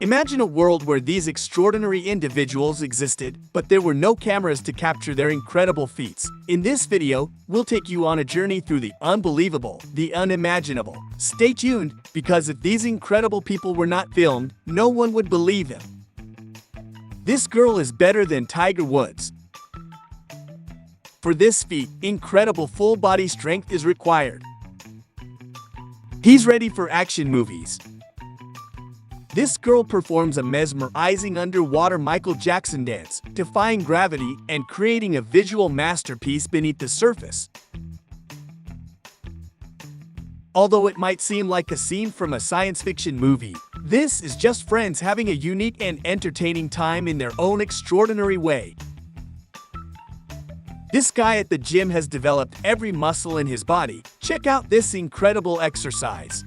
Imagine a world where these extraordinary individuals existed, but there were no cameras to capture their incredible feats. In this video, we'll take you on a journey through the unbelievable, the unimaginable. Stay tuned, because if these incredible people were not filmed, no one would believe them. This girl is better than Tiger Woods. For this feat, incredible full-body strength is required. He's ready for action movies. This girl performs a mesmerizing underwater Michael Jackson dance, defying gravity and creating a visual masterpiece beneath the surface. Although it might seem like a scene from a science fiction movie, this is just friends having a unique and entertaining time in their own extraordinary way. This guy at the gym has developed every muscle in his body. Check out this incredible exercise.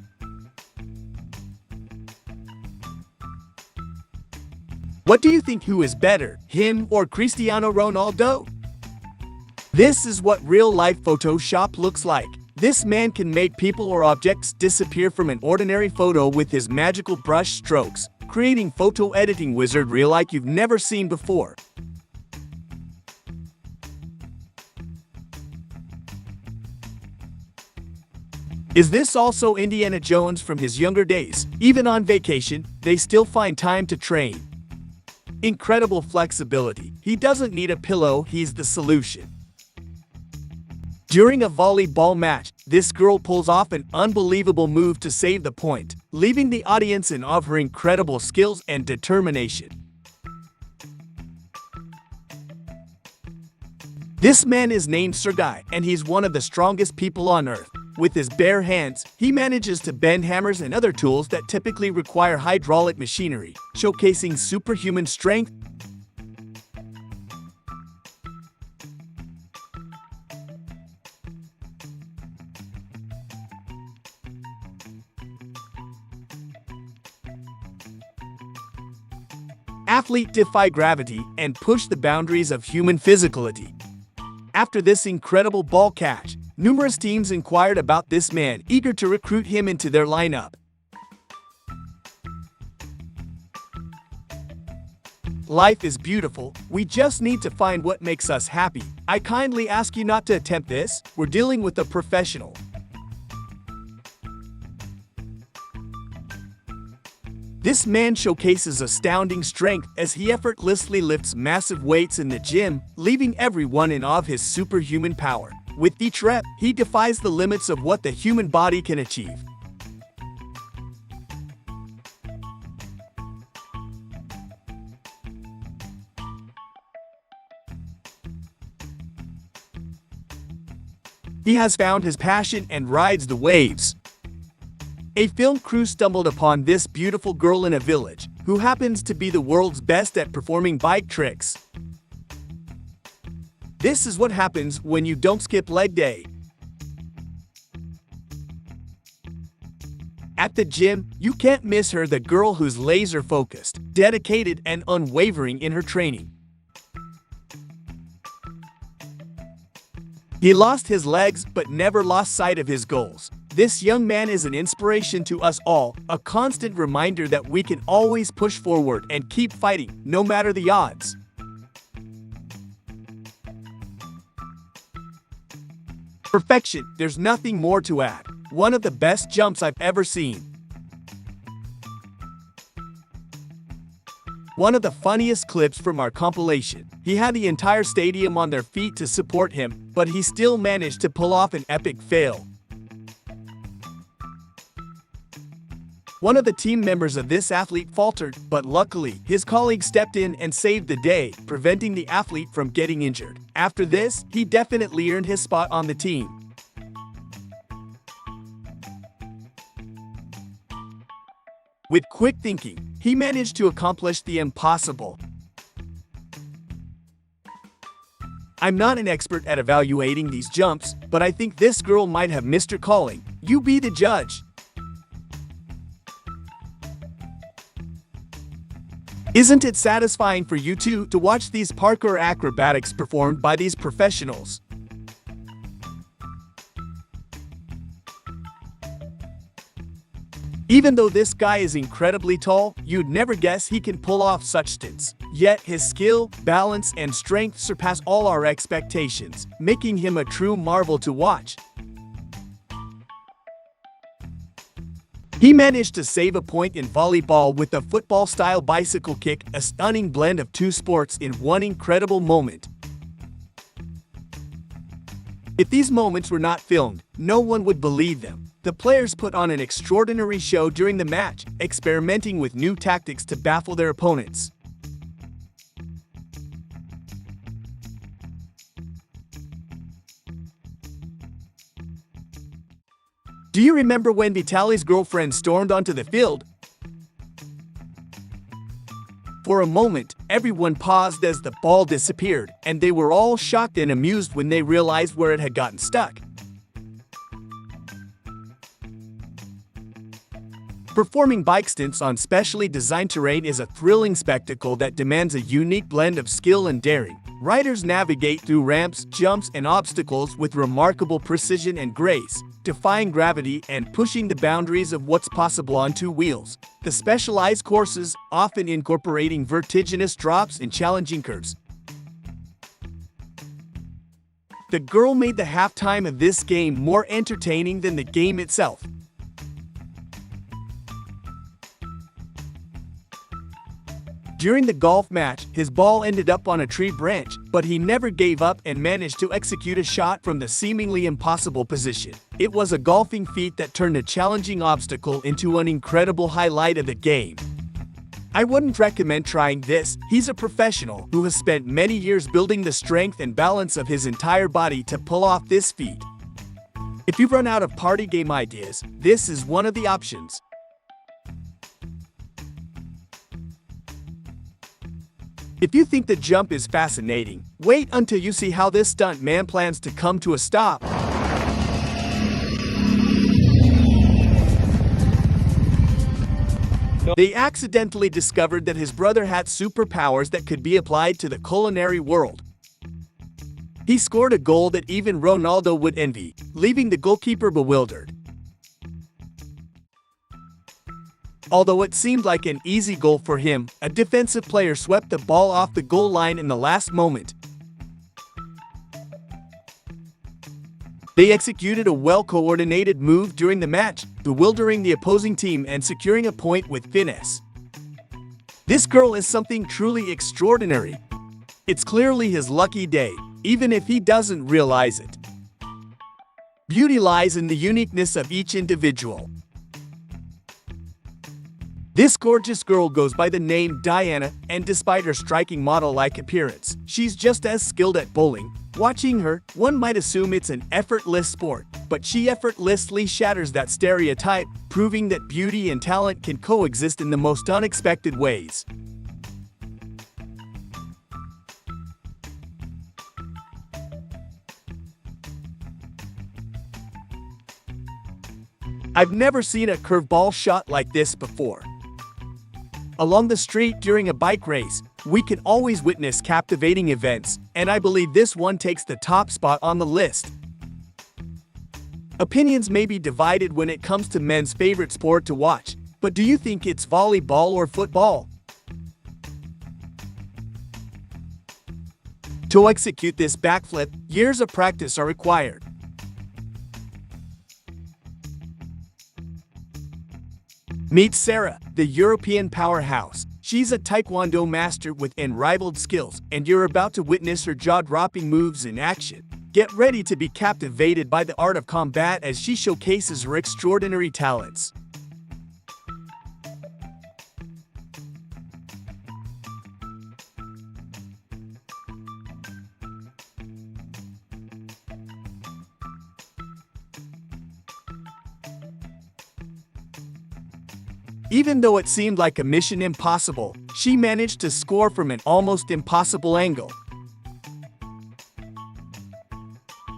What do you think, who is better, him or Cristiano Ronaldo? This is what real-life Photoshop looks like. This man can make people or objects disappear from an ordinary photo with his magical brush strokes, creating photo editing wizardry like you've never seen before. Is this also Indiana Jones from his younger days? Even on vacation, they still find time to train. Incredible flexibility. He doesn't need a pillow, he's the solution. During a volleyball match, this girl pulls off an unbelievable move to save the point, leaving the audience in awe of her incredible skills and determination. This man is named Sergei, and he's one of the strongest people on Earth. With his bare hands, he manages to bend hammers and other tools that typically require hydraulic machinery, showcasing superhuman strength. Athletes defy gravity and push the boundaries of human physicality. After this incredible ball catch, numerous teams inquired about this man, eager to recruit him into their lineup. Life is beautiful, we just need to find what makes us happy. I kindly ask you not to attempt this, we're dealing with a professional. This man showcases astounding strength as he effortlessly lifts massive weights in the gym, leaving everyone in awe of his superhuman power. With each rep, he defies the limits of what the human body can achieve. He has found his passion and rides the waves. A film crew stumbled upon this beautiful girl in a village, who happens to be the world's best at performing bike tricks. This is what happens when you don't skip leg day. At the gym, you can't miss her, the girl who's laser-focused, dedicated, and unwavering in her training. He lost his legs but never lost sight of his goals. This young man is an inspiration to us all, a constant reminder that we can always push forward and keep fighting, no matter the odds. Perfection, there's nothing more to add. One of the best jumps I've ever seen. One of the funniest clips from our compilation. He had the entire stadium on their feet to support him, but he still managed to pull off an epic fail. One of the team members of this athlete faltered, but luckily, his colleague stepped in and saved the day, preventing the athlete from getting injured. After this, he definitely earned his spot on the team. With quick thinking, he managed to accomplish the impossible. I'm not an expert at evaluating these jumps, but I think this girl might have missed her calling. You be the judge. Isn't it satisfying for you too to watch these parkour acrobatics performed by these professionals? Even though this guy is incredibly tall, you'd never guess he can pull off such stunts. Yet his skill, balance, and strength surpass all our expectations, making him a true marvel to watch. He managed to save a point in volleyball with a football-style bicycle kick, a stunning blend of two sports in one incredible moment. If these moments were not filmed, no one would believe them. The players put on an extraordinary show during the match, experimenting with new tactics to baffle their opponents. Do you remember when Vitaly's girlfriend stormed onto the field? For a moment, everyone paused as the ball disappeared, and they were all shocked and amused when they realized where it had gotten stuck. Performing bike stunts on specially designed terrain is a thrilling spectacle that demands a unique blend of skill and daring. Riders navigate through ramps, jumps, and obstacles with remarkable precision and grace, defying gravity and pushing the boundaries of what's possible on two wheels. The specialized courses, often incorporating vertiginous drops and challenging curves. The girl made the halftime of this game more entertaining than the game itself. During the golf match, his ball ended up on a tree branch, but he never gave up and managed to execute a shot from the seemingly impossible position. It was a golfing feat that turned a challenging obstacle into an incredible highlight of the game. I wouldn't recommend trying this. He's a professional who has spent many years building the strength and balance of his entire body to pull off this feat. If you've run out of party game ideas, this is one of the options. If you think the jump is fascinating, wait until you see how this stunt man plans to come to a stop. They accidentally discovered that his brother had superpowers that could be applied to the culinary world. He scored a goal that even Ronaldo would envy, leaving the goalkeeper bewildered. Although it seemed like an easy goal for him, a defensive player swept the ball off the goal line in the last moment. They executed a well-coordinated move during the match, bewildering the opposing team and securing a point with finesse. This girl is something truly extraordinary. It's clearly his lucky day, even if he doesn't realize it. Beauty lies in the uniqueness of each individual. This gorgeous girl goes by the name Diana, and despite her striking model-like appearance, she's just as skilled at bowling. Watching her, one might assume it's an effortless sport, but she effortlessly shatters that stereotype, proving that beauty and talent can coexist in the most unexpected ways. I've never seen a curveball shot like this before. Along the street during a bike race, we can always witness captivating events, and I believe this one takes the top spot on the list. Opinions may be divided when it comes to men's favorite sport to watch, but do you think it's volleyball or football? To execute this backflip, years of practice are required. Meet Sarah, the European powerhouse. She's a taekwondo master with unrivaled skills, and you're about to witness her jaw-dropping moves in action. Get ready to be captivated by the art of combat as she showcases her extraordinary talents. Even though it seemed like a mission impossible, she managed to score from an almost impossible angle.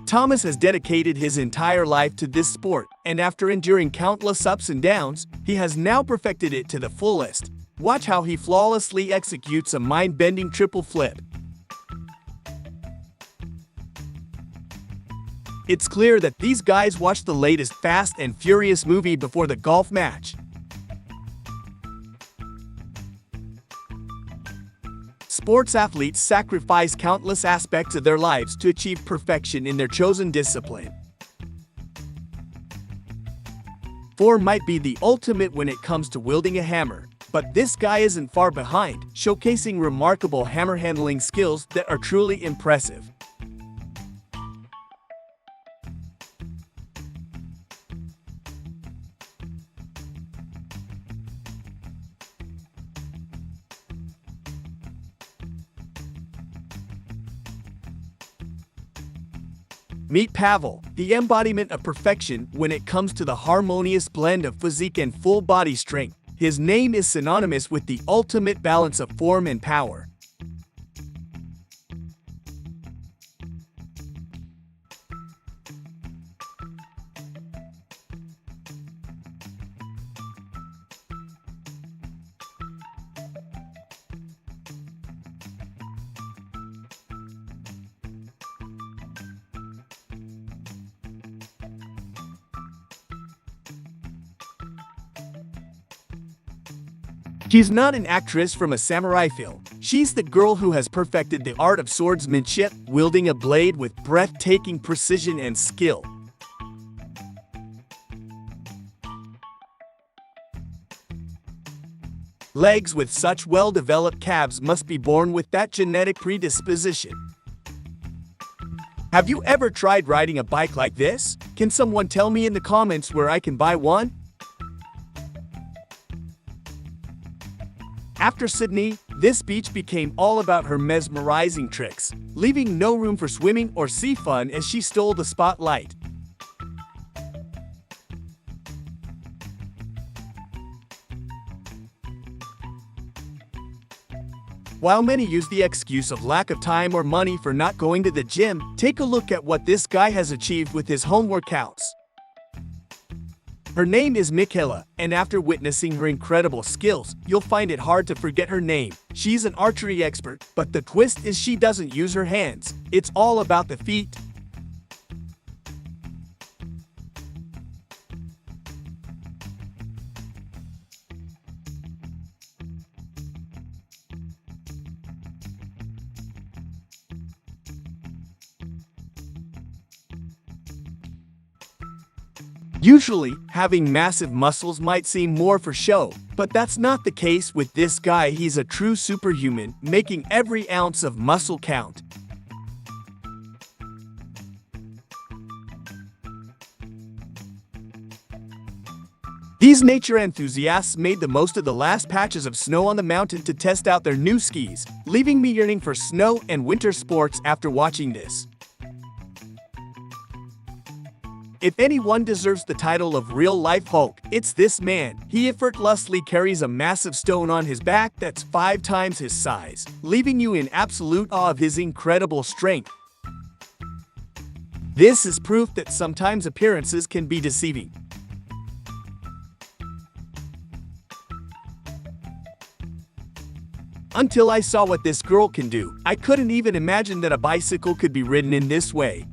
Thomas has dedicated his entire life to this sport, and after enduring countless ups and downs, he has now perfected it to the fullest. Watch how he flawlessly executes a mind-bending triple flip. It's clear that these guys watched the latest Fast and Furious movie before the golf match. Sports athletes sacrifice countless aspects of their lives to achieve perfection in their chosen discipline. Form might be the ultimate when it comes to wielding a hammer, but this guy isn't far behind, showcasing remarkable hammer handling skills that are truly impressive. Meet Pavel, the embodiment of perfection when it comes to the harmonious blend of physique and full body strength. His name is synonymous with the ultimate balance of form and power. She's not an actress from a samurai film. She's the girl who has perfected the art of swordsmanship, wielding a blade with breathtaking precision and skill. Legs with such well-developed calves must be born with that genetic predisposition. Have you ever tried riding a bike like this? Can someone tell me in the comments where I can buy one? After Sydney, this beach became all about her mesmerizing tricks, leaving no room for swimming or sea fun as she stole the spotlight. While many use the excuse of lack of time or money for not going to the gym, take a look at what this guy has achieved with his home workouts. Her name is Michaela, and after witnessing her incredible skills, you'll find it hard to forget her name. She's an archery expert, but the twist is she doesn't use her hands. It's all about the feet. Usually, having massive muscles might seem more for show, but that's not the case with this guy. He's a true superhuman, making every ounce of muscle count. These nature enthusiasts made the most of the last patches of snow on the mountain to test out their new skis, leaving me yearning for snow and winter sports after watching this. If anyone deserves the title of real-life Hulk, it's this man. He effortlessly carries a massive stone on his back that's 5 times his size, leaving you in absolute awe of his incredible strength. This is proof that sometimes appearances can be deceiving. Until I saw what this girl can do, I couldn't even imagine that a bicycle could be ridden in this way.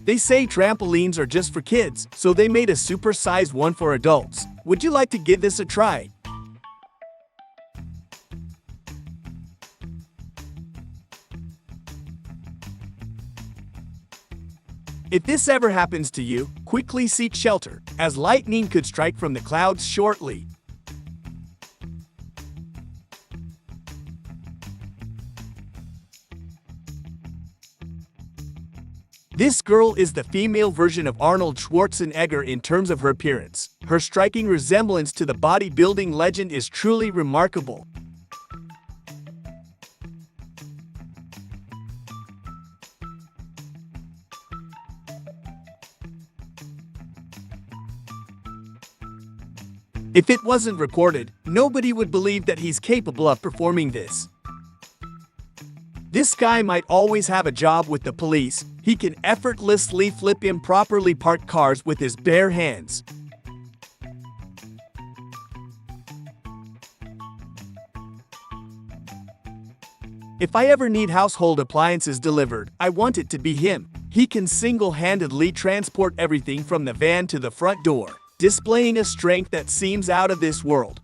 They say trampolines are just for kids, so they made a super-sized one for adults. Would you like to give this a try? If this ever happens to you, quickly seek shelter, as lightning could strike from the clouds shortly. This girl is the female version of Arnold Schwarzenegger in terms of her appearance. Her striking resemblance to the bodybuilding legend is truly remarkable. If it wasn't recorded, nobody would believe that he's capable of performing this. This guy might always have a job with the police. He can effortlessly flip improperly parked cars with his bare hands. If I ever need household appliances delivered, I want it to be him. He can single-handedly transport everything from the van to the front door, displaying a strength that seems out of this world.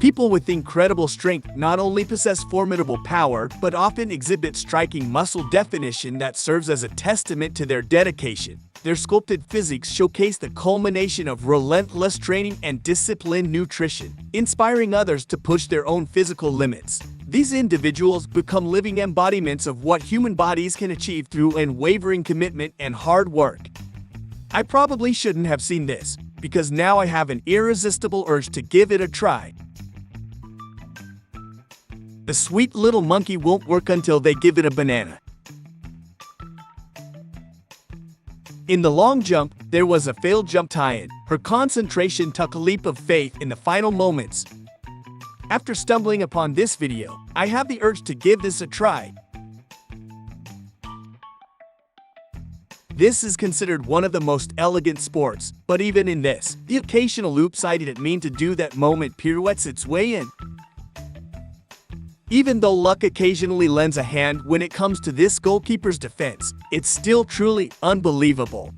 People with incredible strength not only possess formidable power, but often exhibit striking muscle definition that serves as a testament to their dedication. Their sculpted physiques showcase the culmination of relentless training and disciplined nutrition, inspiring others to push their own physical limits. These individuals become living embodiments of what human bodies can achieve through unwavering commitment and hard work. I probably shouldn't have seen this, because now I have an irresistible urge to give it a try. The sweet little monkey won't work until they give it a banana. In the long jump, there was a failed jump tie-in. Her concentration took a leap of faith in the final moments. After stumbling upon this video, I have the urge to give this a try. This is considered one of the most elegant sports, but even in this, the occasional loop I didn't mean to do that moment pirouettes its way in. Even though luck occasionally lends a hand when it comes to this goalkeeper's defense, it's still truly unbelievable.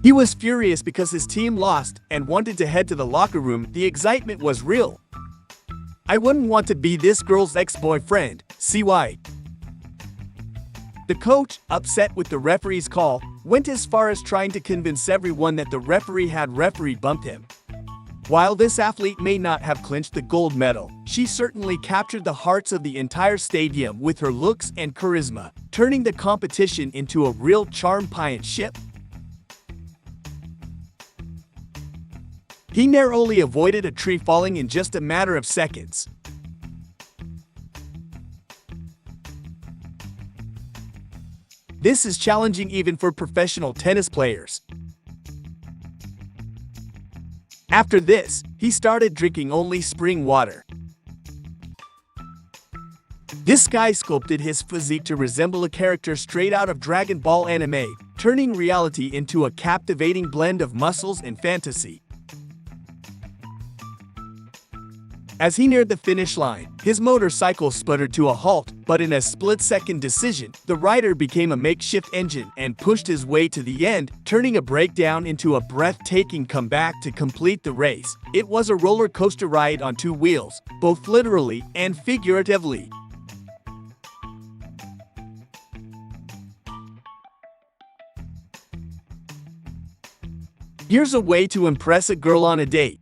He was furious because his team lost and wanted to head to the locker room. The excitement was real. I wouldn't want to be this girl's ex-boyfriend. See why? The coach, upset with the referee's call, went as far as trying to convince everyone that the referee had referee bumped him. While this athlete may not have clinched the gold medal, she certainly captured the hearts of the entire stadium with her looks and charisma, turning the competition into a real championship. He narrowly avoided a tree falling in just a matter of seconds. This is challenging even for professional tennis players. After this, he started drinking only spring water. This guy sculpted his physique to resemble a character straight out of Dragon Ball anime, turning reality into a captivating blend of muscles and fantasy. As he neared the finish line, his motorcycle sputtered to a halt, but in a split-second decision, the rider became a makeshift engine and pushed his way to the end, turning a breakdown into a breathtaking comeback to complete the race. It was a roller coaster ride on two wheels, both literally and figuratively. Here's a way to impress a girl on a date.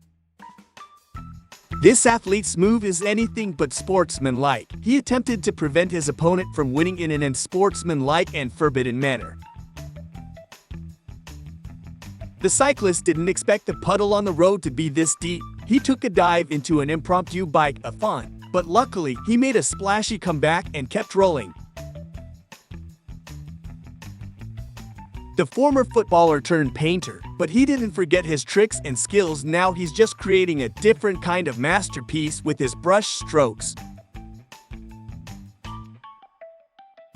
This athlete's move is anything but sportsmanlike. He attempted to prevent his opponent from winning in an unsportsmanlike and forbidden manner. The cyclist didn't expect the puddle on the road to be this deep. He took a dive into an impromptu bike-a-thon, but luckily, he made a splashy comeback and kept rolling. The former footballer turned painter, but he didn't forget his tricks and skills. Now he's just creating a different kind of masterpiece with his brush strokes.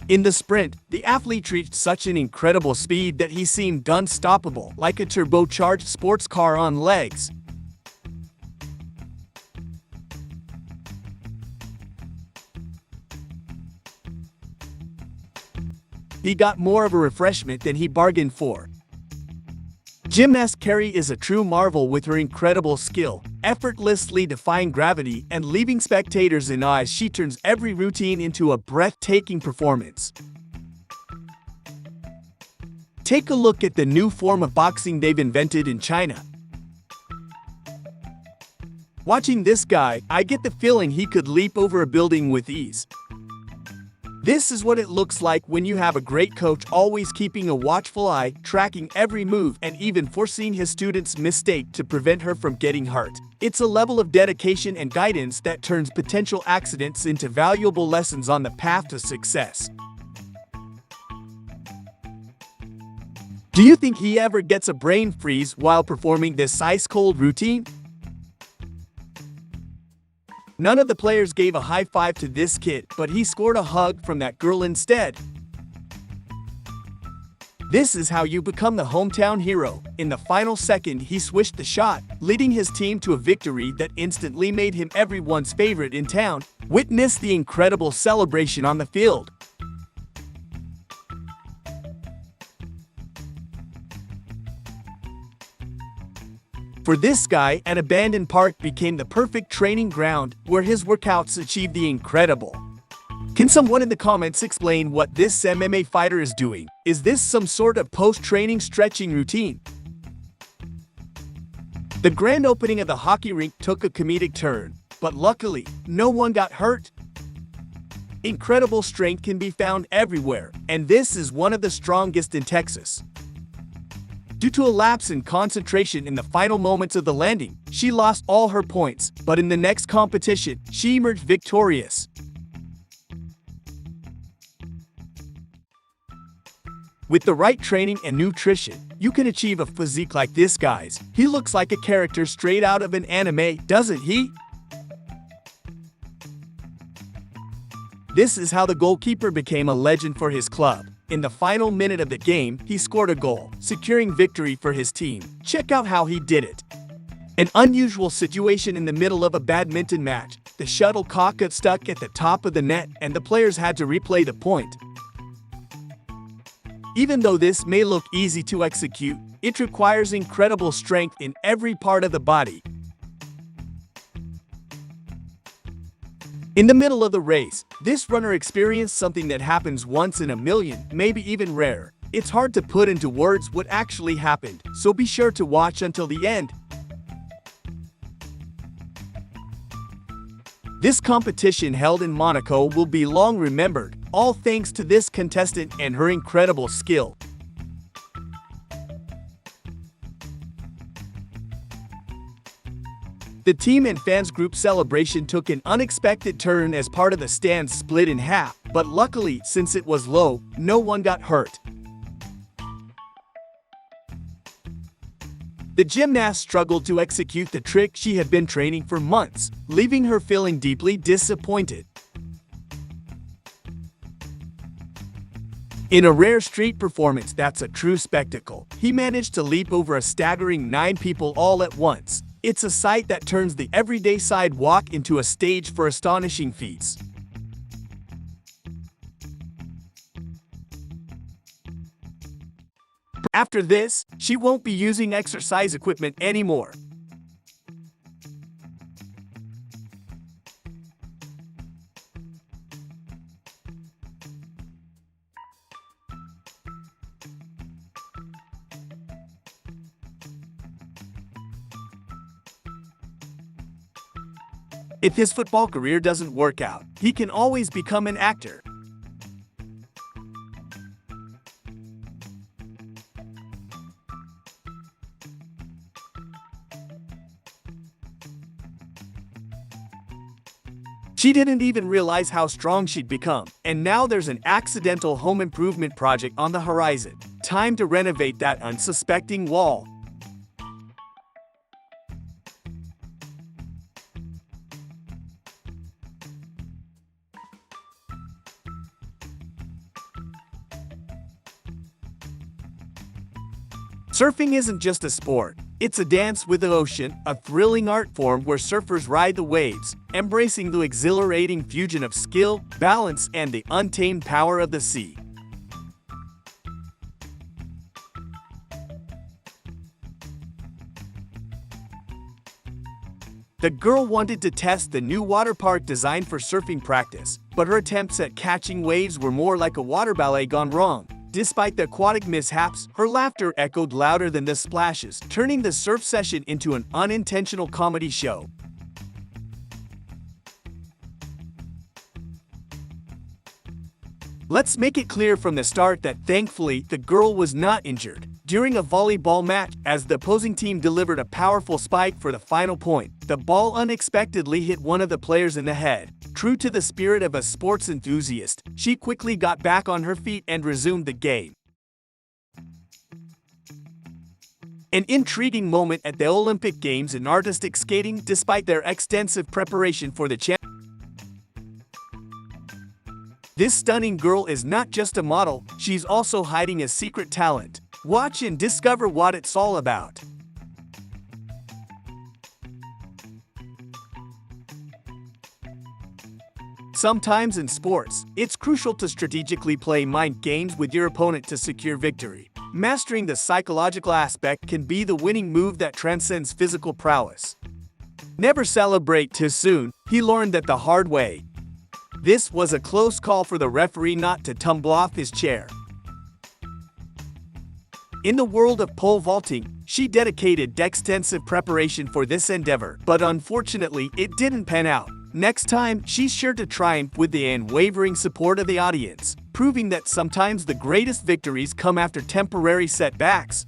In the sprint, the athlete reached such an incredible speed that he seemed unstoppable, like a turbocharged sports car on legs. He got more of a refreshment than he bargained for. Gymnast Carrie is a true marvel with her incredible skill, effortlessly defying gravity and leaving spectators in awe as she turns every routine into a breathtaking performance. Take a look at the new form of boxing they've invented in China. Watching this guy, I get the feeling he could leap over a building with ease. This is what it looks like when you have a great coach always keeping a watchful eye, tracking every move, and even foreseeing his student's mistake to prevent her from getting hurt. It's a level of dedication and guidance that turns potential accidents into valuable lessons on the path to success. Do you think he ever gets a brain freeze while performing this ice-cold routine? None of the players gave a high five to this kid, but he scored a hug from that girl instead. This is how you become the hometown hero. In the final second, he swished the shot, leading his team to a victory that instantly made him everyone's favorite in town. Witness the incredible celebration on the field. For this guy, an abandoned park became the perfect training ground where his workouts achieved the incredible. Can someone in the comments explain what this MMA fighter is doing? Is this some sort of post-training stretching routine? The grand opening of the hockey rink took a comedic turn, but luckily, no one got hurt. Incredible strength can be found everywhere, and this is one of the strongest in Texas. Due to a lapse in concentration in the final moments of the landing, she lost all her points, but in the next competition, she emerged victorious. With the right training and nutrition, you can achieve a physique like this guy's. He looks like a character straight out of an anime, doesn't he? This is how the goalkeeper became a legend for his club. In the final minute of the game, he scored a goal, securing victory for his team. Check out how he did it. An unusual situation in the middle of a badminton match. The shuttlecock got stuck at the top of the net, and the players had to replay the point. Even though this may look easy to execute, it requires incredible strength in every part of the body. In the middle of the race, this runner experienced something that happens once in a million, maybe even rare. It's hard to put into words what actually happened, so be sure to watch until the end. This competition held in Monaco will be long remembered, all thanks to this contestant and her incredible skill. The team and fans group celebration took an unexpected turn as part of the stands split in half, but luckily, since it was low, no one got hurt. The gymnast struggled to execute the trick she had been training for months, leaving her feeling deeply disappointed. In a rare street performance that's a true spectacle, he managed to leap over a staggering 9 people all at once. It's a sight that turns the everyday sidewalk into a stage for astonishing feats. After this, she won't be using exercise equipment anymore. If his football career doesn't work out, he can always become an actor. She didn't even realize how strong she'd become, and now there's an accidental home improvement project on the horizon. Time to renovate that unsuspecting wall. Surfing isn't just a sport, it's a dance with the ocean, a thrilling art form where surfers ride the waves, embracing the exhilarating fusion of skill, balance, and the untamed power of the sea. The girl wanted to test the new water park designed for surfing practice, but her attempts at catching waves were more like a water ballet gone wrong. Despite the aquatic mishaps, her laughter echoed louder than the splashes, turning the surf session into an unintentional comedy show. Let's make it clear from the start that thankfully, the girl was not injured. During a volleyball match, as the opposing team delivered a powerful spike for the final point, the ball unexpectedly hit one of the players in the head. True to the spirit of a sports enthusiast, she quickly got back on her feet and resumed the game. An intriguing moment at the Olympic Games in artistic skating despite their extensive preparation for the championship. This stunning girl is not just a model, she's also hiding a secret talent. Watch and discover what it's all about. Sometimes in sports, it's crucial to strategically play mind games with your opponent to secure victory. Mastering the psychological aspect can be the winning move that transcends physical prowess. Never celebrate too soon, he learned that the hard way. This was a close call for the referee not to tumble off his chair. In the world of pole vaulting, she dedicated extensive preparation for this endeavor, but unfortunately, it didn't pan out. Next time, she's sure to triumph with the unwavering support of the audience, proving that sometimes the greatest victories come after temporary setbacks.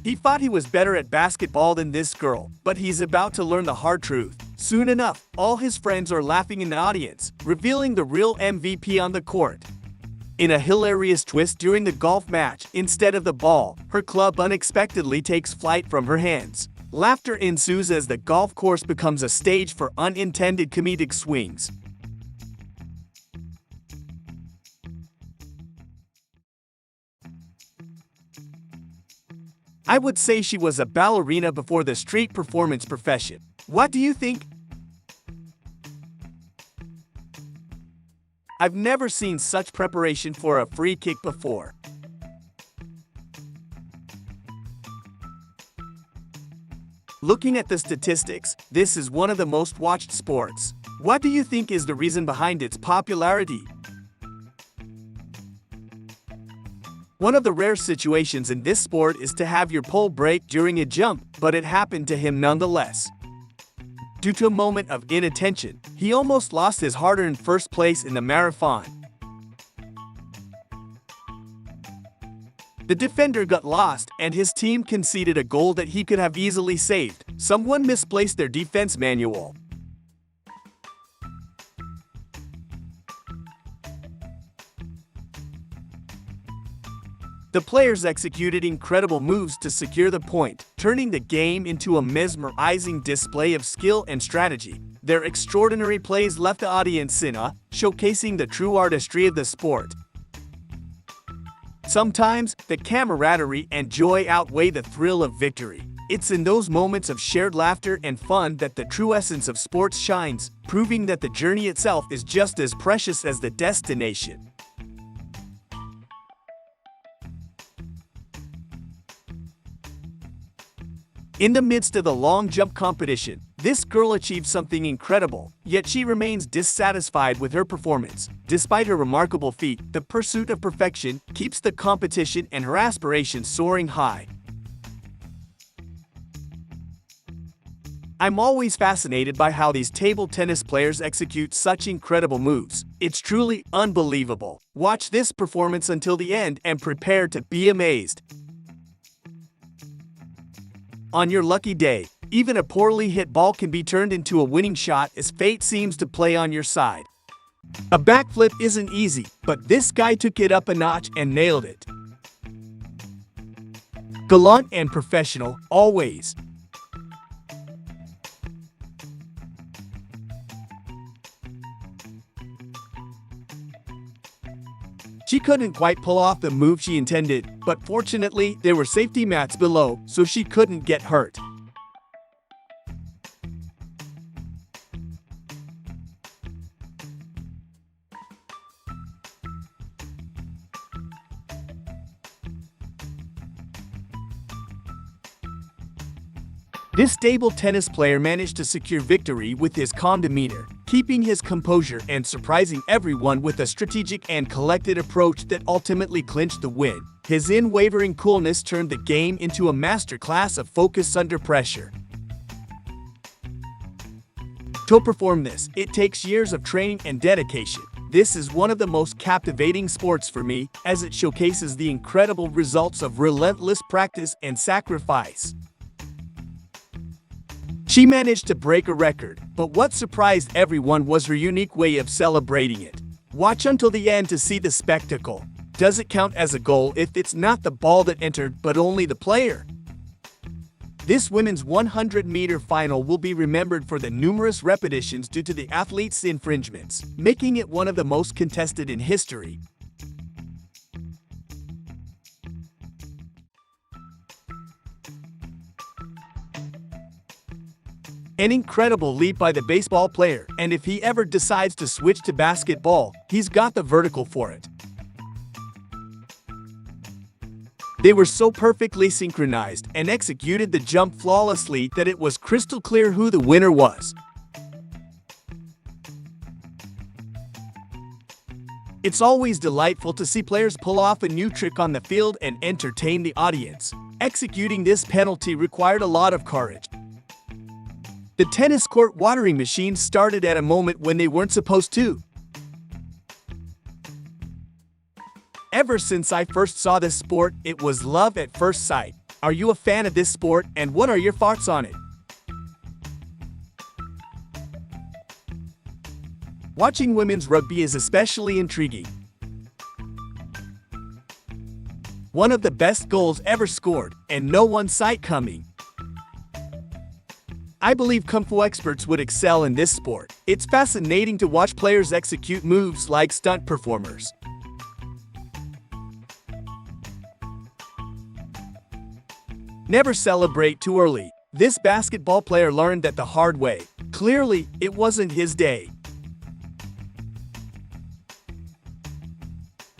He thought he was better at basketball than this girl, but he's about to learn the hard truth. Soon enough, all his friends are laughing in the audience, revealing the real MVP on the court. In a hilarious twist during the golf match, instead of the ball, her club unexpectedly takes flight from her hands. Laughter ensues as the golf course becomes a stage for unintended comedic swings. I would say she was a ballerina before the street performance profession. What do you think? I've never seen such preparation for a free kick before. Looking at the statistics, this is one of the most watched sports. What do you think is the reason behind its popularity? One of the rare situations in this sport is to have your pole break during a jump, but it happened to him nonetheless. Due to a moment of inattention, he almost lost his hard-earned first place in the marathon. The defender got lost, and his team conceded a goal that he could have easily saved. Someone misplaced their defense manual. The players executed incredible moves to secure the point, turning the game into a mesmerizing display of skill and strategy. Their extraordinary plays left the audience in awe, showcasing the true artistry of the sport. Sometimes, the camaraderie and joy outweigh the thrill of victory. It's in those moments of shared laughter and fun that the true essence of sports shines, proving that the journey itself is just as precious as the destination. In the midst of the long jump competition, this girl achieved something incredible, yet she remains dissatisfied with her performance. Despite her remarkable feat, the pursuit of perfection keeps the competition and her aspirations soaring high. I'm always fascinated by how these table tennis players execute such incredible moves. It's truly unbelievable. Watch this performance until the end and prepare to be amazed. On your lucky day, even a poorly hit ball can be turned into a winning shot as fate seems to play on your side. A backflip isn't easy, but this guy took it up a notch and nailed it. Gallant and professional, always. She couldn't quite pull off the move she intended, but fortunately, there were safety mats below, so she couldn't get hurt. This stable tennis player managed to secure victory with his calm demeanor, keeping his composure and surprising everyone with a strategic and collected approach that ultimately clinched the win. His unwavering coolness turned the game into a masterclass of focus under pressure. To perform this, it takes years of training and dedication. This is one of the most captivating sports for me, as it showcases the incredible results of relentless practice and sacrifice. She managed to break a record, but what surprised everyone was her unique way of celebrating it. Watch until the end to see the spectacle. Does it count as a goal if it's not the ball that entered but only the player? This women's 100-meter final will be remembered for the numerous repetitions due to the athlete's infringements, making it one of the most contested in history. An incredible leap by the baseball player, and if he ever decides to switch to basketball, he's got the vertical for it. They were so perfectly synchronized and executed the jump flawlessly that it was crystal clear who the winner was. It's always delightful to see players pull off a new trick on the field and entertain the audience. Executing this penalty required a lot of courage. The tennis court watering machine started at a moment when they weren't supposed to. Ever since I first saw this sport, it was love at first sight. Are you a fan of this sport, and what are your thoughts on it? Watching women's rugby is especially intriguing. One of the best goals ever scored, and no one saw it coming. I believe Kung Fu experts would excel in this sport. It's fascinating to watch players execute moves like stunt performers. Never celebrate too early. This basketball player learned that the hard way. Clearly, it wasn't his day.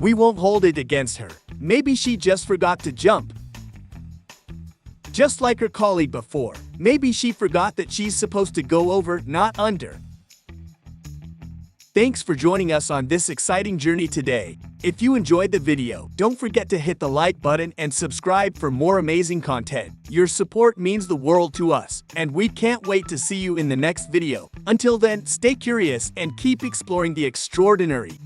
We won't hold it against her. Maybe she just forgot to jump. Just like her colleague before, maybe she forgot that she's supposed to go over, not under. Thanks for joining us on this exciting journey today. If you enjoyed the video, don't forget to hit the like button and subscribe for more amazing content. Your support means the world to us, and we can't wait to see you in the next video. Until then, stay curious and keep exploring the extraordinary.